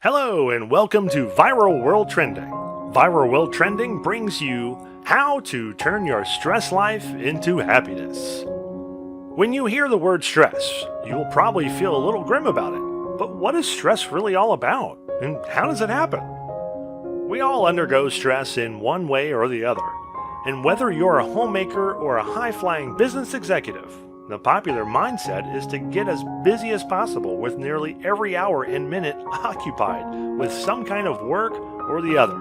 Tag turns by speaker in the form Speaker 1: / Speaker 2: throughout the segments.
Speaker 1: Hello and welcome to Viral World Trending. Viral World Trending brings you how to turn your stress life into happiness. When you hear the word stress, you will probably feel a little grim about it. But what is stress really all about? And how does it happen? We all undergo stress in one way or the other. And whether you're a homemaker or a high-flying business executive, the popular mindset is to get as busy as possible with nearly every hour and minute occupied with some kind of work or the other.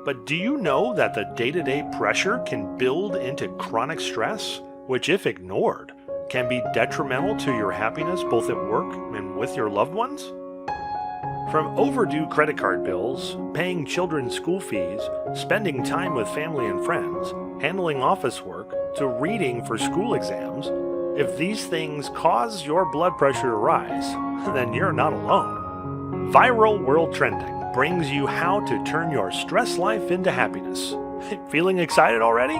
Speaker 1: But do you know that the day-to-day pressure can build into chronic stress, which if ignored, can be detrimental to your happiness both at work and with your loved ones? From overdue credit card bills, paying children's school fees, spending time with family and friends, handling office work, to reading for school exams, if these things cause your blood pressure to rise, then you're not alone. Viral World Trending brings you how to turn your stress life into happiness. Feeling excited already?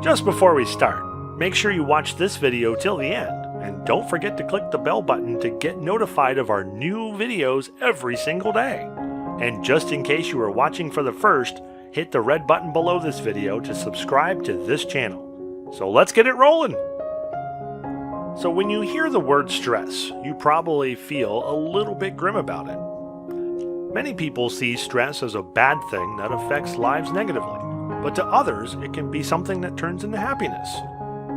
Speaker 1: Just before we start, make sure you watch this video till the end, and don't forget to click the bell button to get notified of our new videos every single day. And just in case you are watching for the first, hit the red button below this video to subscribe to this channel. So let's get it rolling! So when you hear the word stress, you probably feel a little bit grim about it. Many people see stress as a bad thing that affects lives negatively, but to others it can be something that turns into happiness.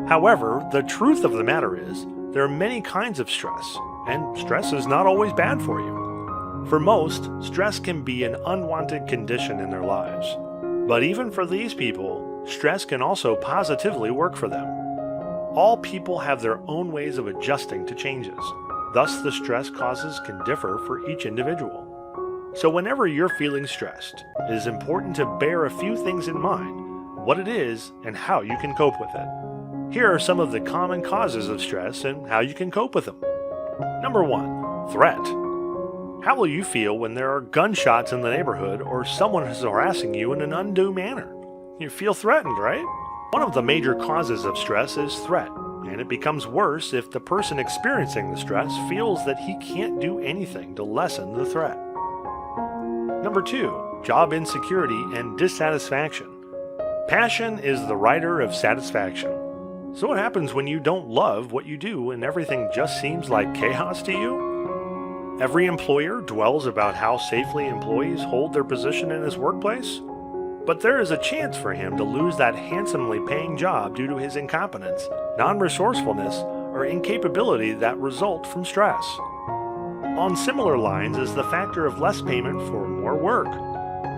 Speaker 1: However, the truth of the matter is, there are many kinds of stress, and stress is not always bad for you. For most, stress can be an unwanted condition in their lives. But even for these people, stress can also positively work for them. All people have their own ways of adjusting to changes. Thus, the stress causes can differ for each individual. So whenever you're feeling stressed, it is important to bear a few things in mind, what it is and how you can cope with it. Here are some of the common causes of stress and how you can cope with them. Number 1. Threat. How will you feel when there are gunshots in the neighborhood or someone is harassing you in an undue manner? You feel threatened, right? One of the major causes of stress is threat, and it becomes worse if the person experiencing the stress feels that he can't do anything to lessen the threat. Number 2. Job insecurity and dissatisfaction. Passion is the writer of satisfaction. So what happens when you don't love what you do and everything just seems like chaos to you? Every employer dwells about how safely employees hold their position in his workplace, but there is a chance for him to lose that handsomely paying job due to his incompetence, non-resourcefulness, or incapability that result from stress. On similar lines is the factor of less payment for more work.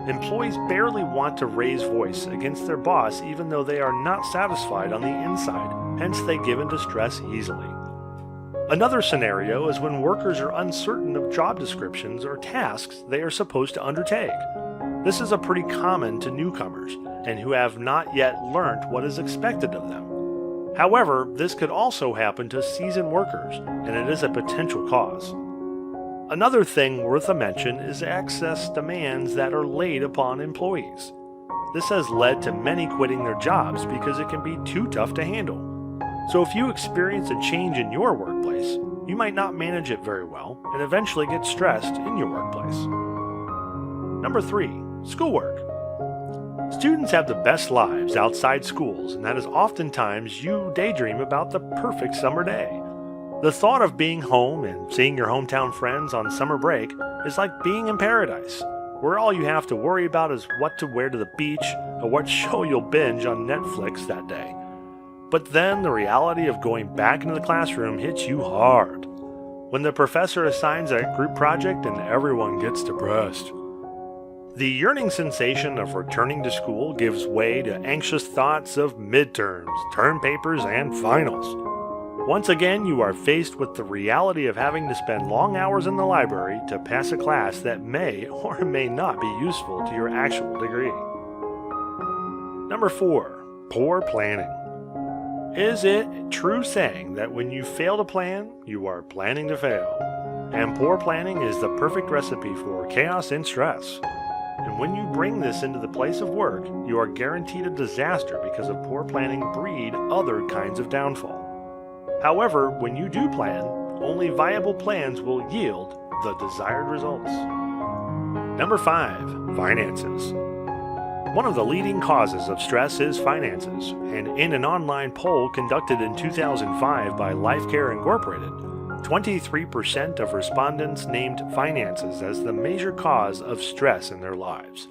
Speaker 1: Employees barely want to raise voice against their boss even though they are not satisfied on the inside, hence they give in to stress easily. Another scenario is when workers are uncertain of job descriptions or tasks they are supposed to undertake. This is a pretty common to newcomers and who have not yet learned what is expected of them. However, this could also happen to seasoned workers, and it is a potential cause. Another thing worth a mention is excess demands that are laid upon employees. This has led to many quitting their jobs because it can be too tough to handle. So if you experience a change in your workplace, you might not manage it very well and eventually get stressed in your workplace. Number 3. Schoolwork. Students have the best lives outside schools, and that is oftentimes you daydream about the perfect summer day. The thought of being home and seeing your hometown friends on summer break is like being in paradise, where all you have to worry about is what to wear to the beach or what show you'll binge on Netflix that day. But then the reality of going back into the classroom hits you hard. When the professor assigns a group project and everyone gets depressed. The yearning sensation of returning to school gives way to anxious thoughts of midterms, term papers, and finals. Once again, you are faced with the reality of having to spend long hours in the library to pass a class that may or may not be useful to your actual degree. Number 4. Poor planning. Is it true saying that when you fail to plan, you are planning to fail? And poor planning is the perfect recipe for chaos and stress. And when you bring this into the place of work, you are guaranteed a disaster because of poor planning breed other kinds of downfall. However, when you do plan, only viable plans will yield, the desired results. Number 5. Finances. One of the leading causes of stress is finances, and in an online poll conducted in 2005 by LifeCare Incorporated, 23% of respondents named finances as the major cause of stress in their lives.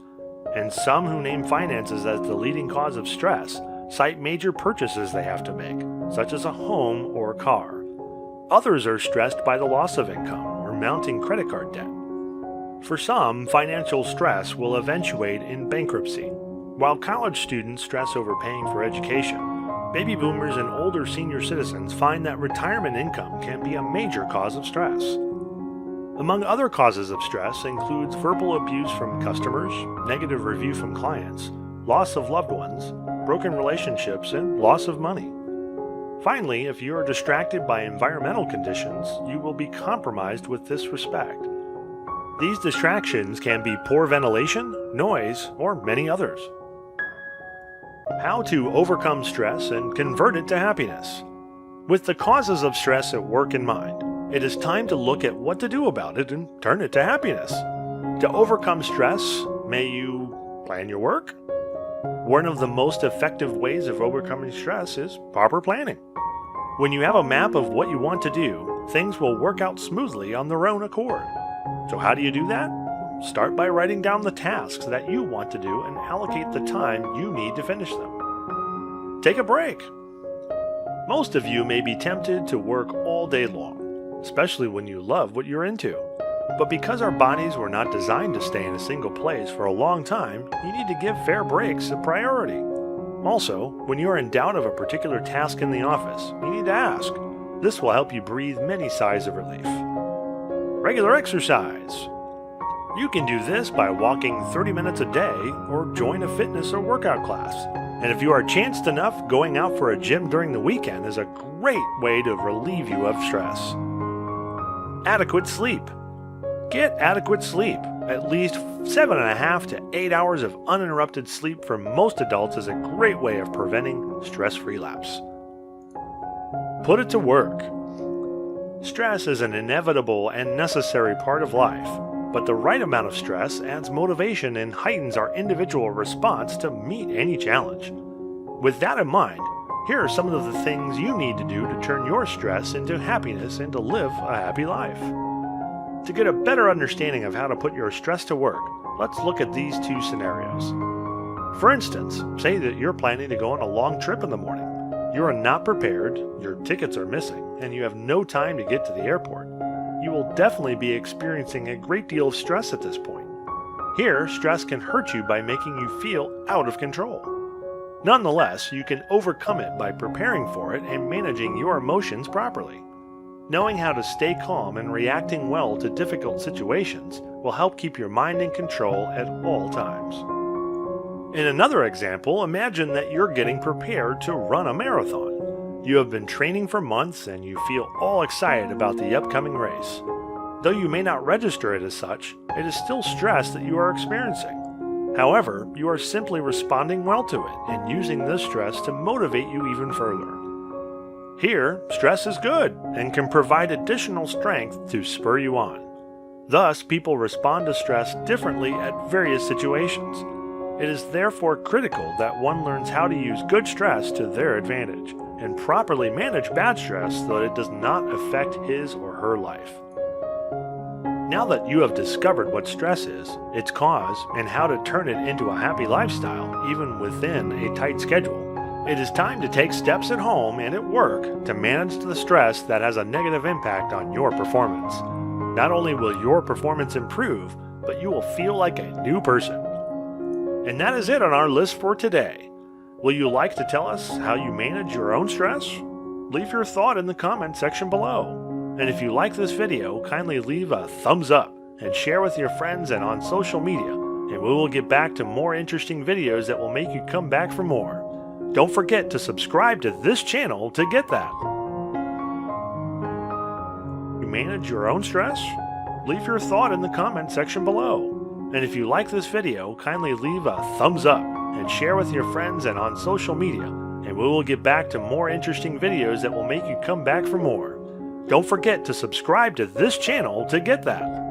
Speaker 1: And some who name finances as the leading cause of stress cite major purchases they have to make, such as a home or a car. Others are stressed by the loss of income or mounting credit card debt. For some, financial stress will eventuate in bankruptcy. While college students stress over paying for education, baby boomers and older senior citizens find that retirement income can be a major cause of stress. Among other causes of stress includes verbal abuse from customers, negative review from clients, loss of loved ones, broken relationships, and loss of money. Finally, if you are distracted by environmental conditions, you will be compromised with this respect. These distractions can be poor ventilation, noise, or many others. How to overcome stress and convert it to happiness. With the causes of stress at work in mind, it is time to look at what to do about it and turn it to happiness. To overcome stress, may you plan your work? One of the most effective ways of overcoming stress is proper planning. When you have a map of what you want to do, things will work out smoothly on their own accord. So how do you do that? Start by writing down the tasks that you want to do and allocate the time you need to finish them. Take a break. Most of you may be tempted to work all day long, especially when you love what you're into. But because our bodies were not designed to stay in a single place for a long time, you need to give fair breaks a priority. Also, when you are in doubt of a particular task in the office, you need to ask. This will help you breathe many sighs of relief. Regular exercise. You can do this by walking 30 minutes a day or join a fitness or workout class. And if you are chanced enough, going out for a gym during the weekend is a great way to relieve you of stress. Adequate sleep. Get adequate sleep. At least 7.5 to 8 hours of uninterrupted sleep for most adults is a great way of preventing stress relapse. Put it to work. Stress is an inevitable and necessary part of life, but the right amount of stress adds motivation and heightens our individual response to meet any challenge. With that in mind, here are some of the things you need to do to turn your stress into happiness and to live a happy life. To get a better understanding of how to put your stress to work, let's look at these two scenarios. For instance, say that you're planning to go on a long trip in the morning. You are not prepared, your tickets are missing, and you have no time to get to the airport. You will definitely be experiencing a great deal of stress at this point. Here, stress can hurt you by making you feel out of control. Nonetheless, you can overcome it by preparing for it and managing your emotions properly. Knowing how to stay calm and reacting well to difficult situations will help keep your mind in control at all times. In another example, imagine that you're getting prepared to run a marathon. You have been training for months and you feel all excited about the upcoming race. Though you may not register it as such, it is still stress that you are experiencing. However, you are simply responding well to it and using this stress to motivate you even further. Here, stress is good and can provide additional strength to spur you on. Thus, people respond to stress differently at various situations. It is therefore critical that one learns how to use good stress to their advantage and properly manage bad stress so that it does not affect his or her life. Now that you have discovered what stress is, its cause, and how to turn it into a happy lifestyle even within a tight schedule, it is time to take steps at home and at work to manage the stress that has a negative impact on your performance. Not only will your performance improve, but you will feel like a new person. And that is it on our list for today. Will you like to tell us how you manage your own stress? Leave your thought in the comment section below. And if you like this video, kindly leave a thumbs up and share with your friends and on social media, and we will get back to more interesting videos that will make you come back for more. Don't forget to subscribe to this channel to get that. You manage your own stress? Leave your thought in the comment section below. And if you like this video, kindly leave a thumbs up and share with your friends and on social media, and we will get back to more interesting videos that will make you come back for more. Don't forget to subscribe to this channel to get that.